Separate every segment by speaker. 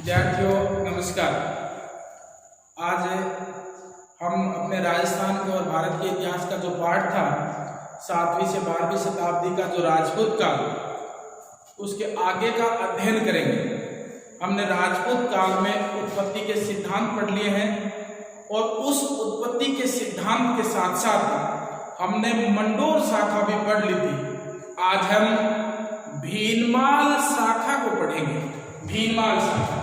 Speaker 1: विद्यार्थियों नमस्कार। आज हम अपने राजस्थान के और भारत के इतिहास का जो पाठ था 7वीं से 12वीं शताब्दी का जो राजपूत काल, उसके आगे का अध्ययन करेंगे। हमने राजपूत काल में उत्पत्ति के सिद्धांत पढ़ लिए हैं और उस उत्पत्ति के सिद्धांत के साथ साथ हमने मंडोर शाखा भी पढ़ ली थी। आज हम भीनमाल शाखा को पढ़ेंगे। भीनमाल शाखा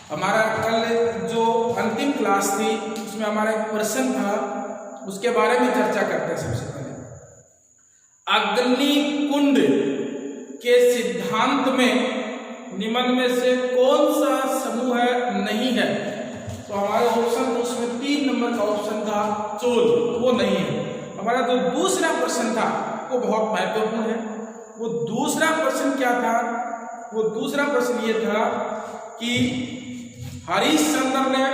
Speaker 1: हमारा कल जो अंतिम क्लास थी उसमें हमारा एक प्रश्न था, उसके बारे में चर्चा करते हैं। सबसे पहले अग्नि कुंड के सिद्धांत में निम्न में से कौन सा समूह नहीं है? तो हमारे ऑप्शन तो उसमें 3 नंबर का ऑप्शन था चोल, वो नहीं है। हमारा जो दूसरा प्रश्न था वो बहुत महत्वपूर्ण है। वो दूसरा प्रश्न क्या था? वो दूसरा प्रश्न ये था कि हरिश्चंद्र ने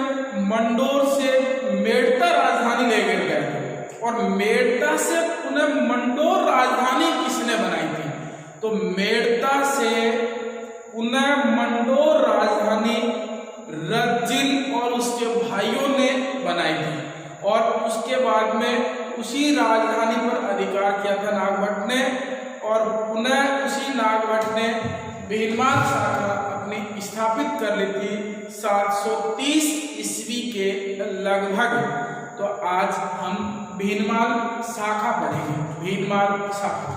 Speaker 1: मंडोर से मेड़ता राजधानी लेकर गए थे और मेड़ता से पुनः मंडोर राजधानी किसने बनाई थी? तो मेड़ता से पुनः मंडोर राजधानी रज्जिल और उसके भाइयों ने बनाई थी और उसके बाद में उसी राजधानी पर अधिकार किया था नागभट्ट ने और पुनः उसी नागभट्ट ने भीनमाल शाखा अपनी स्थापित कर ली थी 730 ईस्वी के लगभग। तो आज हम भीनमाल शाखा पढ़ेंगे। भीनमाल शाखा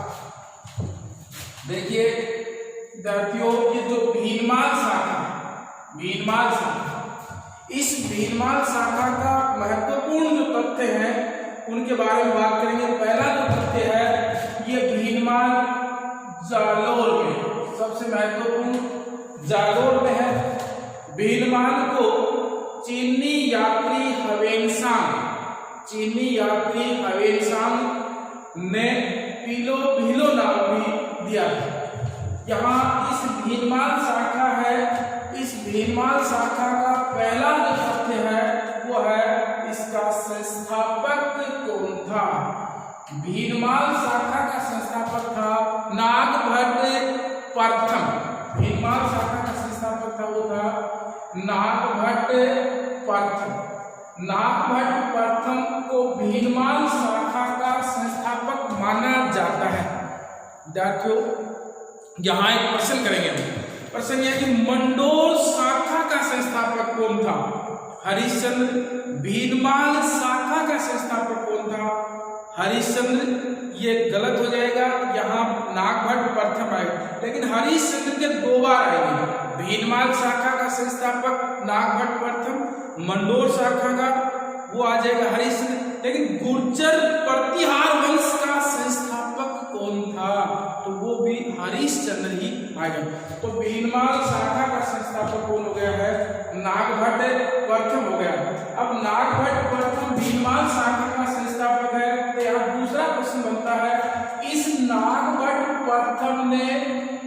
Speaker 1: देखिए विद्यार्थियों, ये जो भीनमाल शाखा, भीनमाल शाखा, इस भीनमाल शाखा का महत्वपूर्ण जो तथ्य हैं उनके बारे में बात करेंगे। पहला जो तथ्य है ये भीनमाल जालोर में, सबसे महत्वपूर्ण जालोर में है। भीनमाल को चीनी यात्री हवेनसांग ने पीलो भीलो नाम भी दिया है। यहाँ इस भीनमाल शाखा है, इस भीनमाल शाखा का पहला जो तथ्य है वो है इसका संस्थापक कौन था? भीनमाल शाखा का संस्थापक था नागभट्ट प्रथम। भीनमाल शाखा का संस्थापक था वो था नागभट्ट प्रथम। नागभट्ट प्रथम को भीनमाल शाखा का संस्थापक माना जाता है। विद्यार्थियों यहाँ एक प्रश्न करेंगे। प्रश्न यह कि मंडोर शाखा का संस्थापक कौन था? हरिश्चंद्र। भीनमाल शाखा का संस्थापक कौन था? हरिश्चंद्र। ये गलत हो जाएगा, यहाँ नागभट्ट प्रथम आएगा, लेकिन हरिश्चंद्र के 2 बार आएंगे। भीनमाल शाखा का संस्थापक नागभट्ट प्रथम, मंडोर शाखा का वो आ जाएगा हरिश्चंद्र, लेकिन गुर्जर प्रतिहार वंश का संस्थापक कौन था? तो वो भी हरिश्चंद्र ही आएगा। तो भीनमाल शाखा का संस्थापक कौन हो गया है? नागभट्ट प्रथम हो गया। अब नागभट्ट प्रथम भीनमाल शाखा का संस्थापक है, तो यहाँ दूसरा प्रश्न बनता है इस नागभट्ट प्रथम ने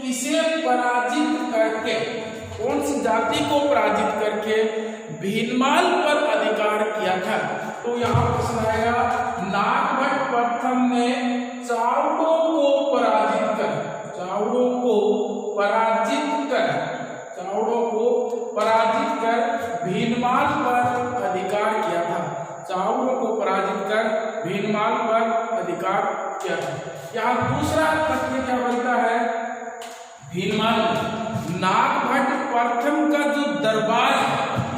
Speaker 1: किसे पराजित करके, कौन सी जाति को पराजित करके भीनमाल पर अधिकार किया था? तो यहाँ प्रश्न आएगा नागभट्ट प्रथम ने चावड़ों को पराजित कर, चावड़ों को पराजित कर, चावड़ों को पराजित कर भीनमाल पर अधिकार किया था। चावड़ों को पराजित कर भीनमाल पर अधिकार किया था। यहाँ दूसरा तथ्य क्या बनता है? भीनमाल नागभट्ट प्रथम का जो दरबार है,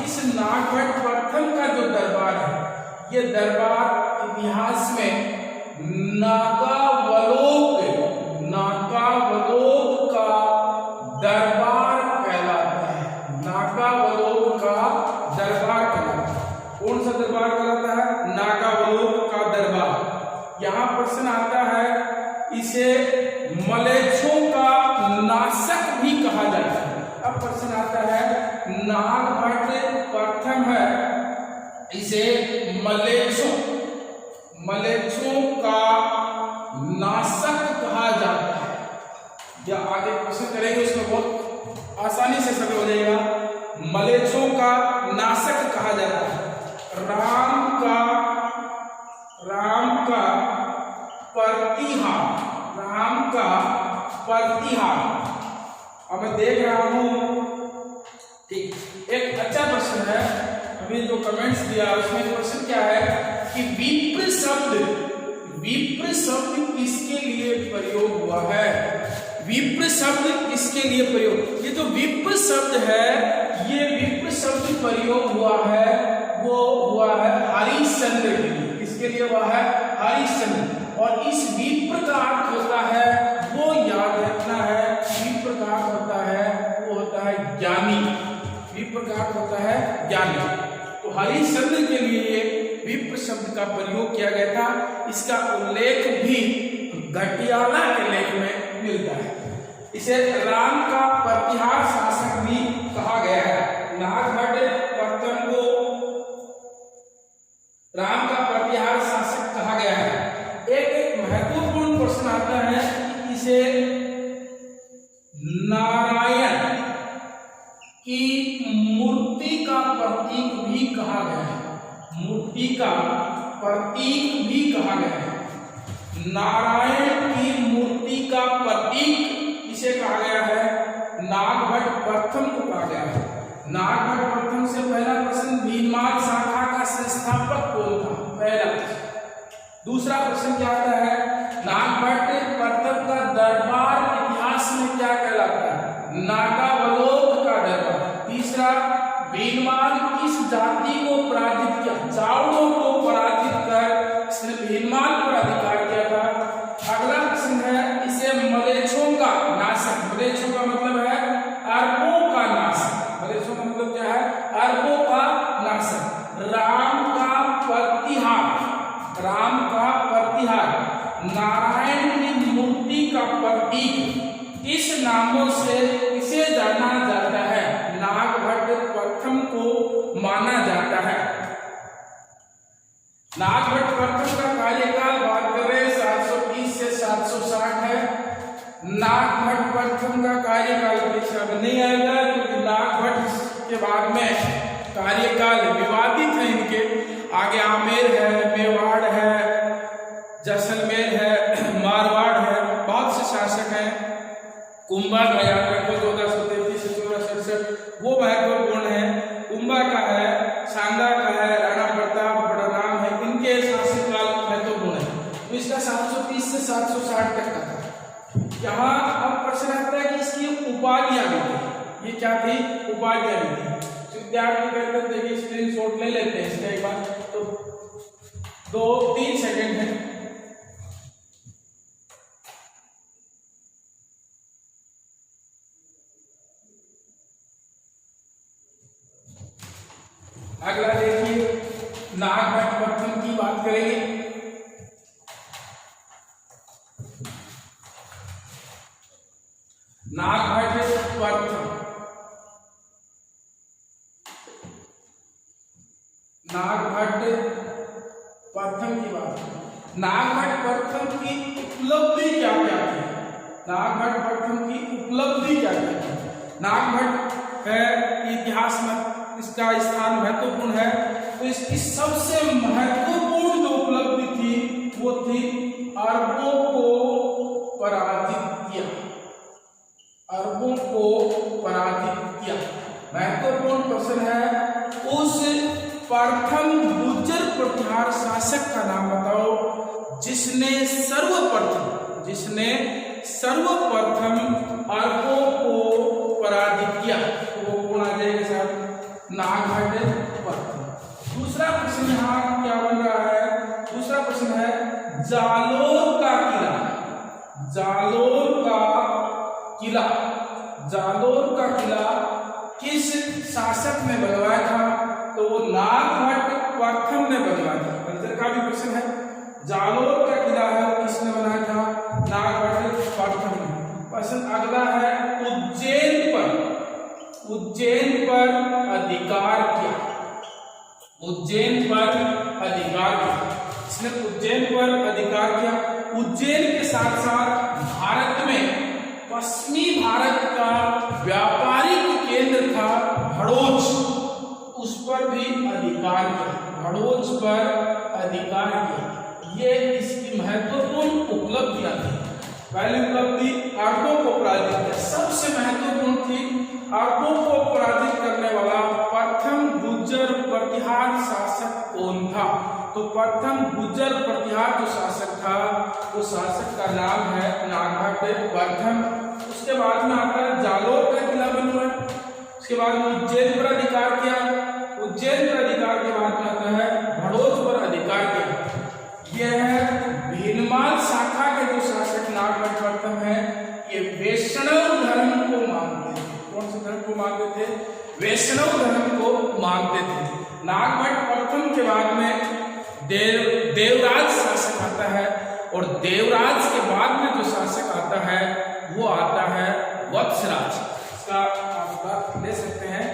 Speaker 1: इस नागभट्ट प्रथम का जो दरबार है, ये दरबार इतिहास में नागावलोक का दरबार कहलाता है। नागावलोक का दरबार कहलाता है। कौन सा दरबार कहलाता है? नागावलोक का दरबार। यहाँ प्रश्न आता है इसे मलेच्छों का नाशक भी कहा जाता है। अब प्रश्न आता है नागभट्ट प्रथम है, इसे मलेच्छों का नाशक कहा जाता है। या आगे प्रश्न करेंगे उसमें बहुत आसानी से सरल हो जाएगा। मलेच्छों का नाशक कहा जाता है। राम का प्रतिहार। अब मैं देख रहा हूं, ठीक, एक अच्छा प्रश्न है, अभी जो कमेंट्स दिया उसमें क्वेश्चन क्या है कि विप्र शब्द किसके लिए प्रयोग हुआ है? विप्र शब्द किसके लिए प्रयोग? ये जो विप्र शब्द है, ये विप्र शब्द प्रयोग हुआ है, वो हुआ है हरिश्चंद्र के लिए। किसके लिए हुआ है? हरिश्चंद्र। और इस विप्र का अर्थ होता है, वो याद रखना है, विप्र का अर्थ होता है, वो होता है ज्ञानी। विप्र का अर्थ होता है ज्ञानी। तो हरिश्चंद्र के लिए विप्र शब्द का प्रयोग किया गया था। इसका उल्लेख भी घटियाला के लेख में मिलता है। इसे राम का प्रतिहार शासक भी कहा गया है। नागभट्ट प्रथम को राम का प्रतिहार शासक कहा गया है। एक महत्वपूर्ण प्रश्न आता है कि इसे नारायण की मूर्ति का प्रतीक भी कहा गया है। मूर्ति का प्रतीक भी कहा गया है। नारायण की मूर्ति का प्रतीक इसे कहा गया है, नागभट्ट प्रथम को कहा गया है। नागभट्ट प्रथम से पहला प्रश्न, भीनमाल शाखा का संस्थापक कौन था? पहला प्रश्न। दूसरा प्रश्न क्या आता है, नागभट्ट प्रथम का दरबार इतिहास में क्या कहलाता है? नागावलोक का दरबार। तीसरा, भीनमाल किस जाति को पराजित किया? चावड़ों को पराजित कर इसने भीनमाल पर अधिकार किया था। अगला प्रश्न है, इसे मलेच्छों का नाशक, मलेच्छों का मतलब है अरबों का नाशक, मलेच्छों का मतलब क्या है? अरबों का नाशक। राम का प्रतिहार, राम का प्रतिहार, नारायण की मूर्ति का प्रतीक, इस नामों से इसे जाना जाता है। नागभट्ट प्रथम को माना जाता है। नागभट्ट प्रथम का कार्यकाल बात करें 730 से 760 है। नागभट्ट प्रथम का कार्यकाल परीक्षा में नहीं आएगा, क्योंकि नागभट्ट के बाद में कार्यकाल विवादित है। इनके आगे आमेर है, मेवाड़ है, जैसलमेर है, मारवाड़ है, बहुत से शासक हैं। कुंभा का याद रखो 1433 से 1467, वो महत्वपूर्ण है। कुंभा का है, सांगा का है, राणा प्रताप, बड़ा नाम है, इनके शासनकाल महत्वपूर्ण है। तो इसका 730 से 760 तक का था। यहाँ अब प्रश्न आता है कि इसकी उपाधियां भी थी। ये क्या थी? उपाधियां भी थी। विद्यार्थी कहते थे कि स्क्रीनशॉट ले लेते हैं इसका एक बार, तो 2-3 सेकंड है। अगला देखिए, नागभट्ट प्रथम की बात करेंगे। नागभट्ट प्रथम, नागभट्ट प्रथम की बात करें। नागभट्ट प्रथम की उपलब्धि क्या क्या थी? नागभट्ट प्रथम की उपलब्धि क्या क्या थी? नागभट्ट है इतिहास में इसका स्थान महत्वपूर्ण है। तो इसकी सबसे महत्वपूर्ण जो उपलब्धि थी वो थी अरबों को पराजित किया। अरबों को पराजित किया। महत्वपूर्ण प्रश्न है, उस प्रथम गुर्जर प्रतिहार शासक का नाम बताओ जिसने सर्वप्रथम अरबों को पराजित किया। तो वो कौन आ जाएगा साहब? नागभट्ट प्रथम। दूसरा प्रश्न यहाँ क्या बन रहा है? दूसरा प्रश्न है, जालोर का किला। जालोर का किला, जालोर का किला किस शासक ने बनवाया था? तो वो नागभट्ट प्रथम ने बनवाया था। कल्चर का भी प्रश्न है। जालोर का किला है वो किसने बनाया था? नागभट्ट प्रथम ने। प्रश्न अगला है, उज्जैन पर अधिकार किया। उज्जैन पर अधिकार किया, इसने उज्जैन पर अधिकार किया। उज्जैन के साथ साथ भारत में पश्चिमी भारत का व्यापारिक केंद्र था भड़ोच, उस पर भी अधिकार किया। भड़ोच पर अधिकार किया। ये इसकी महत्वपूर्ण उपलब्धियां थी। पहली उपलब्धि अरबों को पराजित किया, सबसे महत्वपूर्ण थी अरबों को पराजित करने वाला प्रथम गुर्जर प्रतिहार शासक कौन था? तो प्रथम गुर्जर प्रतिहार जो शासक था वो शासक का नाम है नागभट्ट प्रथम। उसके बाद में आता है जालोर का किला बनवाया, उसके बाद में उज्जैन पर अधिकार किया, उज्जैन पर अधिकार के बाद में आता है भड़ोज पर अधिकार किया। यह है भीनमाल शाखा के जो शासक नागभट्ट प्रथम है, ये वैष्णव धर्म को मानते थे। कौन से धर्म को मानते थे? वैष्णव धर्म को मानते थे। नागभट्ट प्रथम के बाद में देवराज शासक आता है और देवराज के बाद में जो शासक आता है वो आता है वत्सराज। इसका आप ले सकते हैं।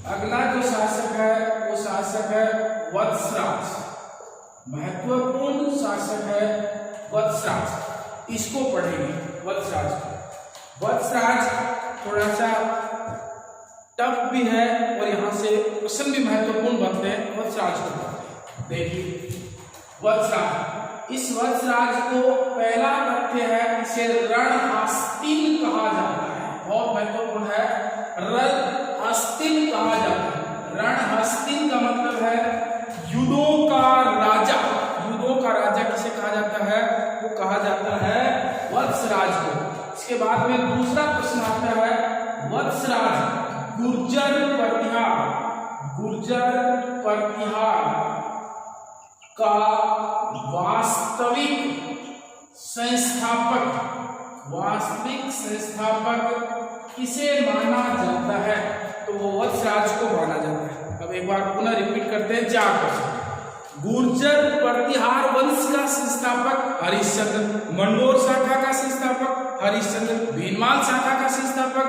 Speaker 1: अगला जो शासक है वो शासक है वत्सराज, महत्वपूर्ण शासक है वत्सराज। इसको पढ़ेंगे वत्सराज को। वत्सराज थोड़ा सा टफ भी है और यहाँ से क्वेश्चन भी महत्वपूर्ण बनते हैं। वत्सराज को देखिए, वत्सराज, इस वत्सराज को पहला तथ्य है इसे रणहस्तिन कहा जाता है, बहुत महत्वपूर्ण है। रणहस्तिन कहा जाता है। रणहस्तिन का मतलब है युद्धों का राजा। युद्धों का राजा किसे कहा जाता है? वो कहा जाता है वत्सराज को। इसके बाद में दूसरा प्रश्न आता है वत्सराज गुर्जर प्रतिहार, गुर्जर प्रतिहार का वास्तविक संस्थापक, वास्तविक संस्थापक किसे माना जाता है? तो वो वत्सराज को माना जाता है। अब एक बार पुनः रिपीट करते हैं 4 प्रश्न। गुर्जर प्रतिहार वंश का संस्थापक हरिश्चंद्र, मंडोर शाखा का संस्थापक हरिश्चंद्र, भीनमाल शाखा का संस्थापक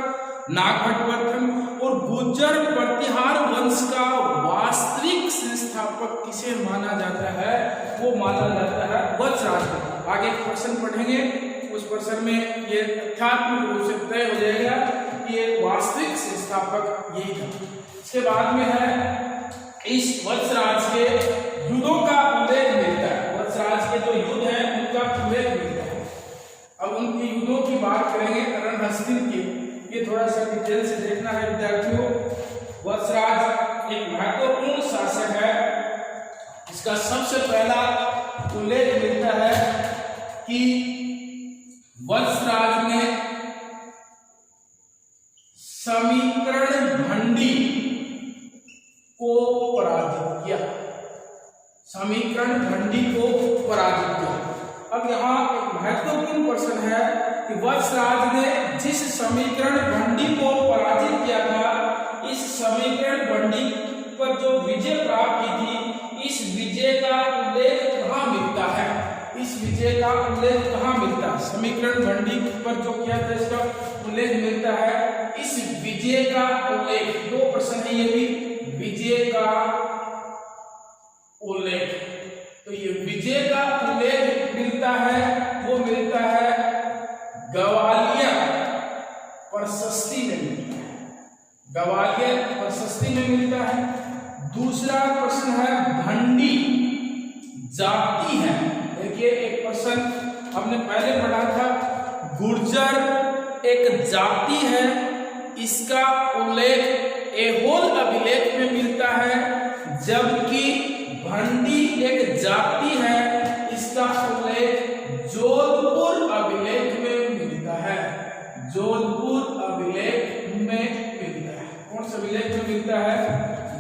Speaker 1: नागभट्ट प्रथम, और गुर्जर प्रतिहार वंश का वास्तविक संस्थापक किसे माना जाता है? वो माना जाता है वत्सराज को। आगे प्रश्न पढ़ेंगे, उस प्रश्न में ये तथ्यात्मक रूप से तय हो जाएगा कि ये वास्तविक संस्थापक यही था। इसके बाद में है इस वत्सराज के युद्धों का उल्लेख मिलता है। वत्सराज के जो युद्ध है उनका उल्लेख मिलता है। अब उनके युद्धों की बात करेंगे रणहस्तिन की, ये थोड़ा सा डिटेल से देखना है विद्यार्थियों। वत्सराज एक महत्वपूर्ण शासक है। इसका सबसे पहला उल्लेख मिलता है कि वत्सराज ने समीकरण भंडी को पराजित किया, समीकरण भंडी को पराजित किया। अब यहाँ एक महत्वपूर्ण प्रश्न है कि वत्सराज ने जिस समीकरण भंडी को पराजित किया था, इस समीकरण भंडी पर जो विजय प्राप्त की थी, इस विजय का उल्लेख कहाँ मिलता है? इस विजय का उल्लेख कहाँ मिलता है? समीकरण भंडी पर जो किया था इसका उल्लेख मिलता है। इस विजय का उल्लेख, 2 प्रश्न है ये भी, विजय का उल्लेख, तो ये विजय का उल्लेख मिलता है, वो मिलता है ग्वालियर प्रशस्ति में मिलता है, ग्वालियर प्रशस्ति में मिलता है। दूसरा प्रश्न है भंडी जाति है। देखिए एक प्रश्न हमने पहले पढ़ा था, गुर्जर एक जाति है, इसका उल्लेख ऐहोल अभिलेख में मिलता है, जबकि भंडी एक जाति है, इसका उल्लेख जोधपुर अभिलेख में मिलता है, जोधपुर अभिलेख में मिलता है। कौन सा अभिलेख में मिलता है?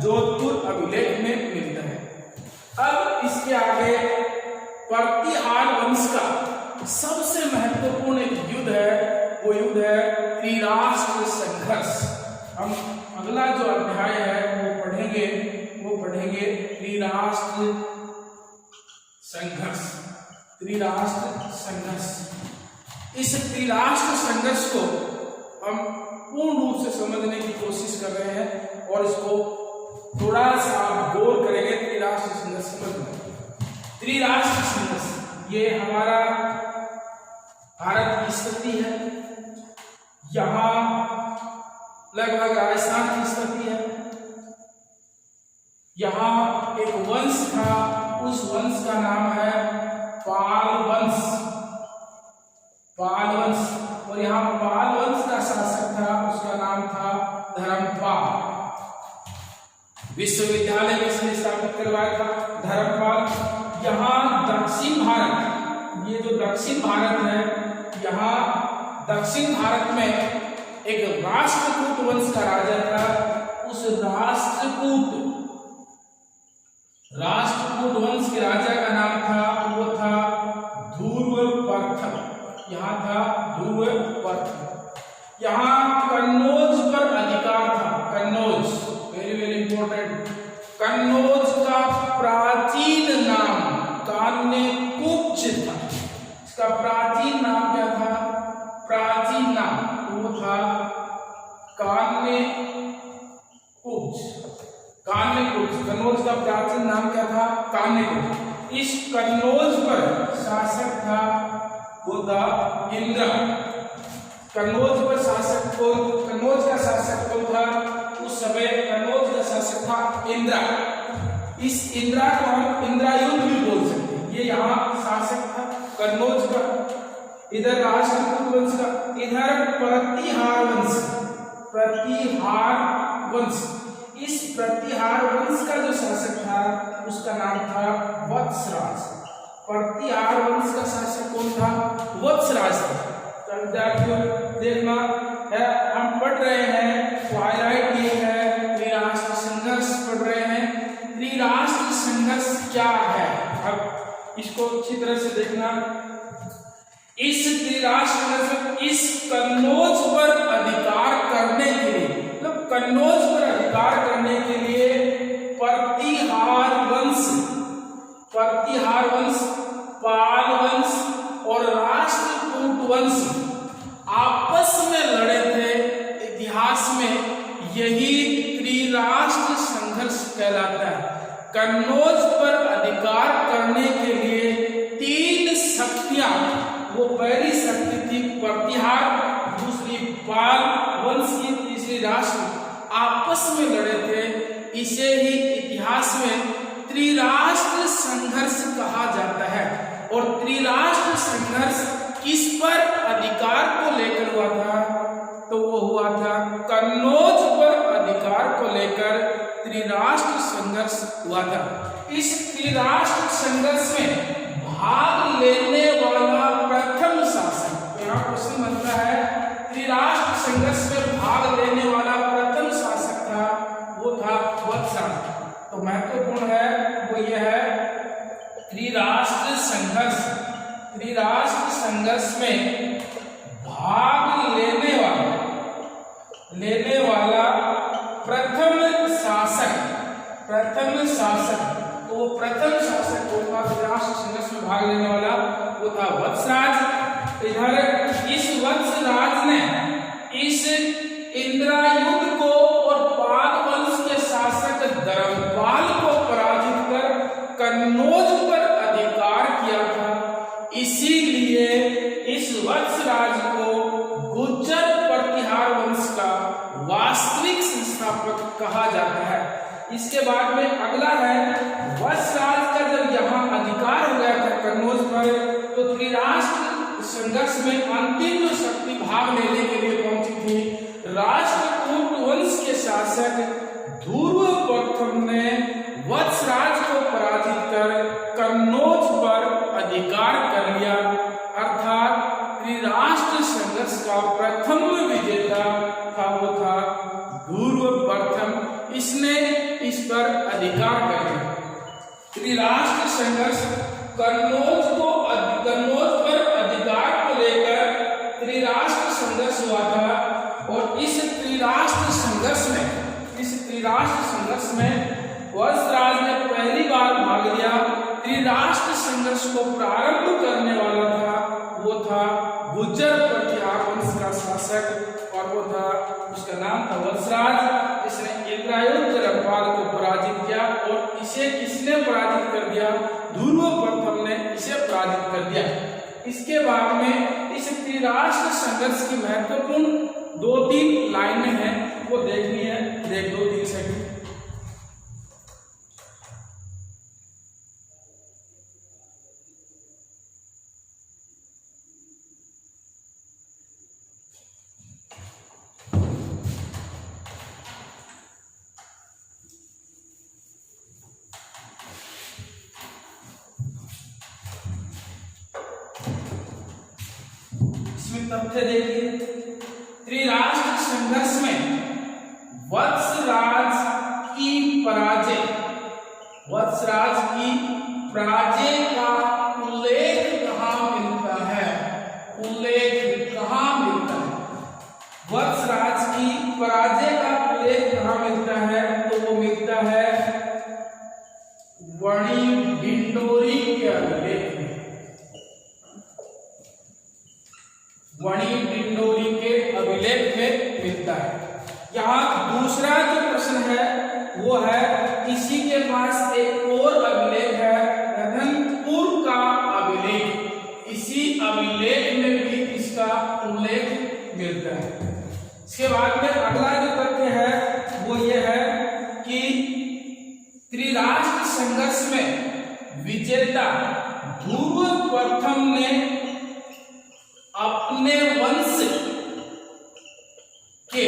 Speaker 1: जोधपुर अभिलेख में मिलता है। अब इसके आगे प्रतिहार वंश का सबसे महत्वपूर्ण एक युद्ध है, वो युद्ध है त्रिराष्ट्र संघर्ष। हम अगला जो अध्याय है वो पढ़ेंगे त्रिराष्ट्र संघर्ष, त्रिराष्ट्र संघर्ष। इस त्रिराष्ट्र संघर्ष को हम पूर्ण रूप से समझने की कोशिश कर रहे हैं और इसको थोड़ा सा आप गौर करेंगे। समझना। त्रिराष्ट्र संघर्ष ये हमारा भारत की स्थिति है, यहाँ लगभग राजस्थान की स्थिति है। यहाँ एक वंश था, उस वंश का नाम है पाल वंश। पाल वंश, और यहाँ पाल वंश का शासक था, उसका नाम था धर्मपाल। विश्वविद्यालय में इसने स्थापित करवाया था धर्मपाल। यहाँ दक्षिण भारत, ये जो दक्षिण भारत है, यहाँ दक्षिण भारत में एक राष्ट्रकूट वंश का राजा था। उस राष्ट्रकूट वंश के राजा का नाम था, वो था ध्रुव प्रथम। यहाँ था ध्रुव प्रथम। यहाँ कन्नौज पर अधिकार था। Kannauj, very very important. Kannauj का प्राचीन नाम कान्यकुब्ज था। इसका प्राचीन नाम क्या था? प्राचीन नाम वो था कान्यकुब्ज। कान्यकुब्ज, कन्नौज का प्राचीन नाम क्या था? कान्यकुब्ज। इस कन्नौज पर शासक था वो था इंद्र। कन्नौज पर शासक कौन? कन्नौज का शासक कौन था? उस समय कन्नौज का शासक था इंद्र। इस इंद्रा को हम इंद्रायुध भी बोल सकते हैं। ये यहाँ शासक था कन्नौज का, इधर राष्ट्रकूट वंश का, इधर प्रतिहार वंश। प्रतिहार वंश, इस प्रतिहार वंश का जो शासक था उसका नाम था वत्सराज। प्रतिहार वंश का शासक कौन था? वत्सराज था। देखना है, हम पढ़ रहे हैं, ट्वाइलाइट ये है, त्रिराष्ट्र संघर्ष पढ़ रहे हैं। त्रिराष्ट्र संघर्ष क्या है? अब इसको अच्छी तरह से देखना। इस त्रिराष्ट्र संघर्ष, इस कन्नौज पर अधिकार करने के लिए, मतलब कन्नौज पर अधिकार करने के लिए प्रतिहार वंश, पाल वंश और राष्ट्रकूट वंश आपस में लड़े थे। इतिहास में यही त्रिराष्ट्र संघर्ष कहलाता है। कन्नौज पर अधिकार करने के लिए तीन शक्तियां, वो पहली शक्ति थी प्रतिहार, दूसरी पाल वंश की, तीसरी राष्ट्र, आपस में लड़े थे। इसे ही इतिहास में त्रिराष्ट्र संघर्ष कहा जाता है। और त्रिराष्ट्र संघर्ष किस पर अधिकार को लेकर हुआ था? तो वो हुआ था कन्नौज पर अधिकार को लेकर त्रिराष्ट्र संघर्ष हुआ था। इस त्रिराष्ट्र संघर्ष में भाग लेने वाला प्रथम शासक, यहाँ क्वेश्चन बनता है, त्रिराष्ट्र संघर्ष में भाग लेने वाला प्रथम शासक था, वो था वत्सराज। तो महत्वपूर्ण है वो ये है त्रिराष्ट्र संघर्ष। त्रिराष्ट्र संघर्ष में भाग लेने वाला प्रथम शासक, तो वो प्रथम शासक कौन था? त्रिराष्ट्र संघर्ष में भाग लेने वाला वो था वत्सराज। इधर इस वत्सराज ने इस इंद्रायुध को और पाल वंश के शासक धर्मपाल को पराजित कर कन्नौज पर अधिकार किया था। इसीलिए इस वत्सराज को गुर्जर प्रतिहार वंश का वास्तविक संस्थापक कहा जाता है। इसके बाद में अगला है, वत्सराज का जब यहाँ अधिकार हो गया था कन्नौज पर, तो त्रिराष्ट्र संघर्ष में अंतिम जो शक्ति भाग लेने के लिए पहुंची थी, राष्ट्रकूट वंश के शासक ध्रुव प्रथम ने वत्सराज को पराजित कर कन्नौज पर अधिकार कर लिया। अर्थात त्रिराष्ट्र संघर्ष का प्रथम विजेता था वो था ध्रुव प्रथम। इसने इस पर अधिकार कर लिया। त्रिराष्ट्र संघर्ष कन्नौज पर अधिकार को लेकर त्रिराष्ट्र संघर्ष हुआ था। और इस त्रिराष्ट्र संघर्ष में वत्सराज ने पहली बार भाग लिया। त्रिराष्ट्र संघर्ष को प्रारंभ करने वाला था वो था गुर्जर प्रतिहार वंश का शासक, और वो था, उसका नाम था वत्सराज। इसने इंद्रायुध धर्मपाल को पराजित किया। और इसे किसने पराजित कर इसके बाद में इस त्रिराष्ट्र संघर्ष की महत्वपूर्ण 2-3 लाइनें हैं, वो देखनी है। देख दो 3 सेकंड। तथ्य देखिए, त्रिराष्ट्र संघर्ष में वत्सराज की पराजय का उल्लेख कहाँ मिलता है? वत्सराज की पराजय का उल्लेख कहाँ मिलता है? तो वो मिलता है वणी ढिंढोरी के अभिलेख में। वणी ढिंढोरी के अभिलेख में मिलता है। यहाँ दूसरा जो प्रश्न है वो है, इसी के पास एक और अभिलेख है, रतनपुर का अभिलेख। इसी अभिलेख में भी इसका उल्लेख मिलता है। इसके बाद में अगला जो तथ्य है वो ये है कि त्रिराष्ट्र संघर्ष में विजेता ध्रुव प्रथम ने अपने वंश के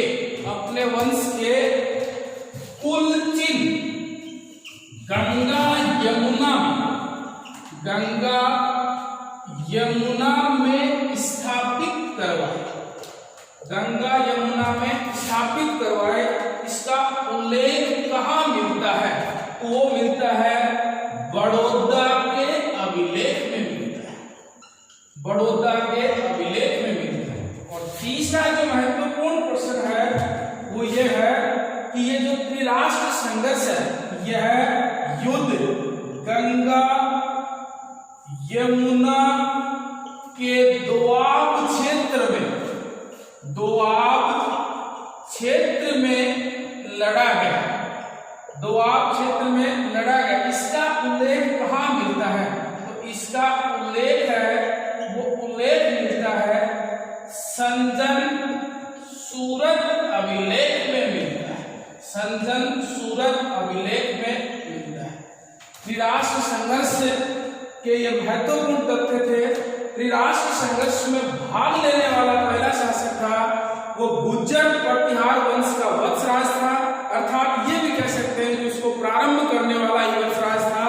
Speaker 1: कुल चिन्ह गंगा यमुना में स्थापित करवाए। इसका उल्लेख कहाँ मिलता है? तो वो मिलता है बड़ौदा के अभिलेख में मिलता है। और तीसरा जो महत्वपूर्ण प्रश्न है वो ये है कि ये जो त्रिराष्ट्र संघर्ष है, यह युद्ध गंगा यमुना के दोआब क्षेत्र में लड़ा गया। इसका उल्लेख कहाँ मिलता है? तो इसका उल्लेख मिलता है संजन सूरत अभिलेख में मिलता है। त्रिराष्ट्र संघर्ष के ये महत्वपूर्ण तथ्य थे। त्रिराष्ट्र संघर्ष में भाग लेने वाला पहला शासक था वो गुर्जर प्रतिहार वंश का वत्सराज था, अर्थात ये भी कह सकते हैं कि उसको प्रारंभ करने वाला ही वत्सराज था।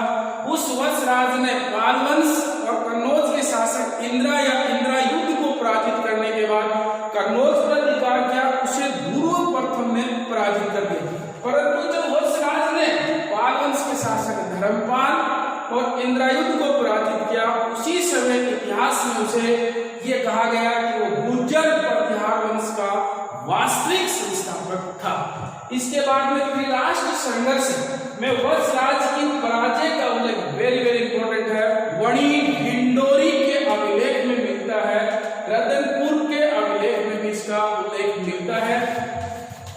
Speaker 1: उस वत्सराज ने पाल वंश और कन्नौज के शासक इंद्रायुध को पराजित करने के बाद कन्नौज पर अधिकार किया। उसे ध्रुव प्रथम ने पराजित कर दिया। परंतु जब वत्सराज ने पाल वंश के शासक धर्मपाल और इंद्रायुध को पराजित किया, उसी समय इतिहास में उसे ये कहा गया कि वो गुर्जर प्रतिहार वंश का वास्तविक संस्थापक था। इसके बाद में त्रिराष्ट्र संघर्ष में वत्सराज की पराजय का उल्लेख वेरी इंपॉर्टेंट है, वणी ढिंढोरी के अभिलेख में मिलता है। रतनपुर के अभिलेख में भी इसका उल्लेख मिलता है।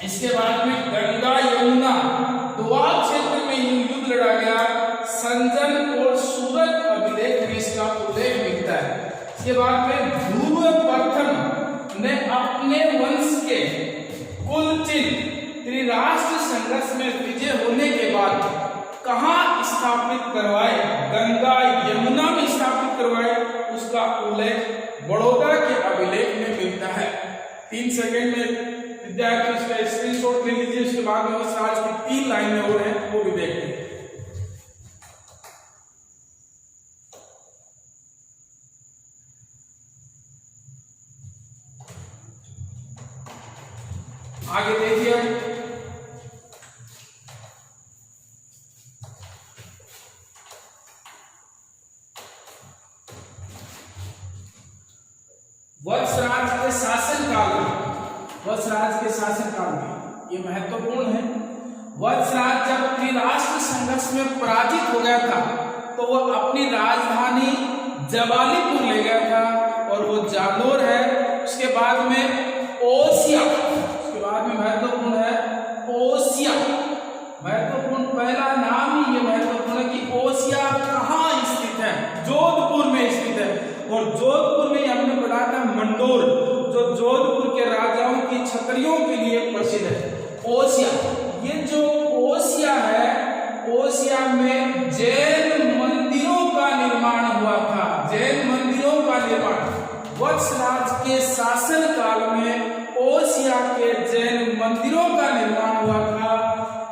Speaker 1: इसके बाद में गंगा यमुना दोआब क्षेत्र में युद्ध लड़ा गया। संजन और सूरत अभिलेख में इसका उल्लेख मिलता है। इसके बाद में ध्रुव प्रथम ने अपने वंश के कुल चिन्ह त्रिराष्ट्र संघर्ष में विजय होने के बाद कहाँ स्थापित करवाए? गंगा यमुना में स्थापित करवाए। उसका उल्लेख बड़ौदा के अभिलेख में मिलता है। 3 सेकंड में विद्यार्थी इसका स्क्रीनशॉट ले लीजिए। उसके बाद में वत्सराज की 3 लाइनें और हैं, वो भी देखते हैं। आगे देखिए, वत्सराज के शासनकाल में ये महत्वपूर्ण है। वत्सराज जब त्रिराष्ट्र संघर्ष में पराजित हो गया था तो वह अपनी राजधानी जबालीपुर ले गया था और वो जालोर है। उसके बाद में ओसिया, उसके बाद में महत्वपूर्ण है ओसिया। महत्वपूर्ण पहला नाम ही ये महत्वपूर्ण है कि ओसिया कहाँ स्थित है? जोधपुर में स्थित है। और जोधपुर छतरियों के लिए प्रसिद्ध है। ओसिया, ये जो ओसिया है, ओसिया में जैन मंदिरों का निर्माण हुआ था। जैन मंदिरों का निर्माण वत्सराज के शासन काल में ओसिया के जैन मंदिरों का निर्माण हुआ था।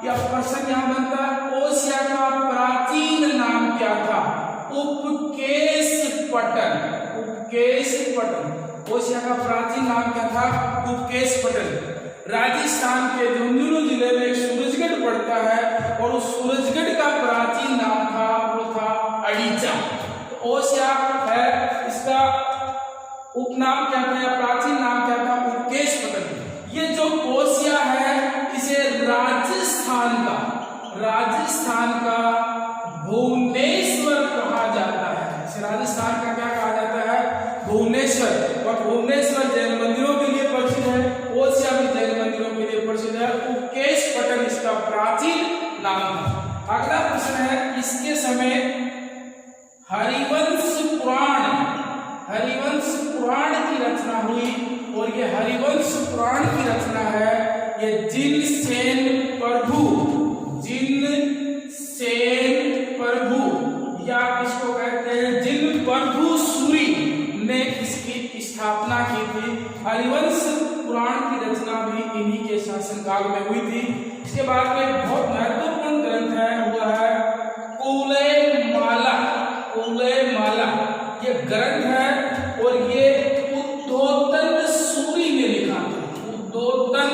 Speaker 1: यह प्रश्न यहाँ बनता है, ओसिया का प्राचीन नाम क्या था? उपकेशपटन। उपकेशपटन, ओसिया का प्राचीन नाम क्या था? उपकेशपटन। राजस्थान के झुंझुनू जिले में सूरजगढ़ पड़ता है और उस सूरजगढ़ का प्राचीन नाम था, वो था अड़ीचा। तो ओसिया है, इसका उपनाम क्या था या प्राचीन नाम क्या था? उपकेशपटन। ये जो ओसिया है, इसे राजस्थान का भुवनेश्वर कहा जाता है। इसे राजस्थान का क्या कहा जाता है? भुवनेश्वर। और भुवनेश्वर जैन मंदिरों के लिए प्रसिद्ध है, ओसिया भी जैन मंदिरों के लिए प्रसिद्ध है। उपकेशपटन इसका प्राचीन नाम है। अगला प्रश्न है, इसके समय हरिवंश पुराण की रचना हुई और ये हरिवंश पुराण की रचना है, ये जिनसेन प्रभु या इसको कहते हैं जिनप्रभु सूरी ने इसकी स्थापना की थी। हरिवंश पुराण की रचना भी इन्हीं के शासनकाल में हुई थी। इसके बाद में बहुत महत्वपूर्ण ग्रंथ है, वो है कुलेमाला। ये ग्रंथ है और ये उद्योतन सूरी ने लिखा था। उद्योतन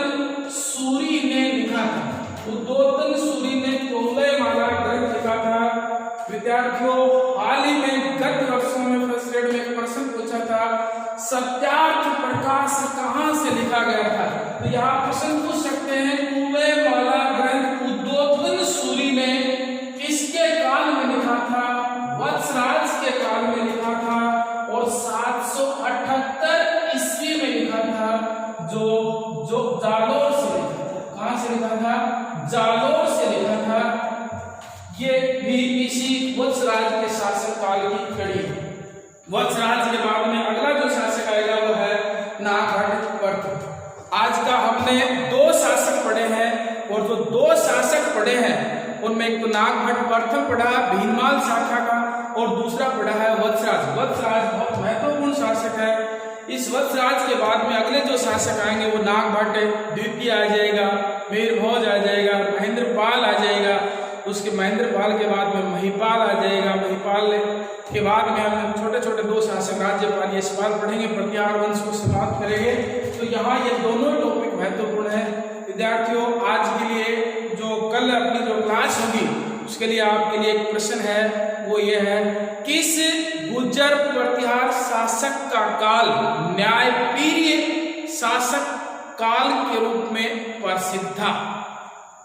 Speaker 1: सूरी ने कुलेमाला ग्रंथ लिखा था। विद्यार्थियों, हाल ही में गत वर्षों में फर्स्ट ग्रेड में एक प्रश्न पूछा था, सत्यार्थ प्रकाश कहाँ से लिखा गया था? तो यहाँ प्रश्न पूछ सकते हैं, कुलेमाला ग्रंथ उद्योतन सूरी ने किसके काल में लिखा था? वत्सराज के काल में लिखा था और 778 ईस्वी में लिखा था, जो जालोर से लिखा था। कहां से लिखा था? जालोर से लिखा था। ये भी इसी वत्सराज के शासक काल की कड़ी है। वत्सराज के बाद में अगला जो शासक आएगा वो है नागभट्ट वर्थ। आज का हमने 2 शासक पढ़े हैं और जो 2 शासक पढ़े हैं उनमें एक तो नागभट्ट प्रथम पढ़ा भीनमाल शाखा का और दूसरा पढ़ा है वत्सराज। वत्सराज बहुत महत्वपूर्ण शासक है। इस वत्सराज के बाद में अगले जो शासक आएंगे वो नागभट्ट द्वितीय आ जाएगा, मीरभोज आ जाएगा, महेंद्रपाल आ जाएगा। उसके महेंद्रपाल के बाद में महिपाल आ जाएगा। महिपाल के बाद में हम छोटे छोटे 2 शासक राज्यपाल यशपाल पढ़ेंगे, प्रत्यार वंश को समाप्त करेंगे। तो यहाँ ये दोनों टॉपिक महत्वपूर्ण है। विद्यार्थियों, आज के लिए जो कल अपनी जो क्लास होगी उसके लिए आपके लिए एक प्रश्न है, वो ये है, किस गुर्जर प्रतिहार शासक का काल न्यायप्रिय शासक काल के रूप में प्रसिद्ध था?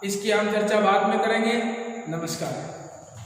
Speaker 1: इसकी हम चर्चा बाद में करेंगे। नमस्कार।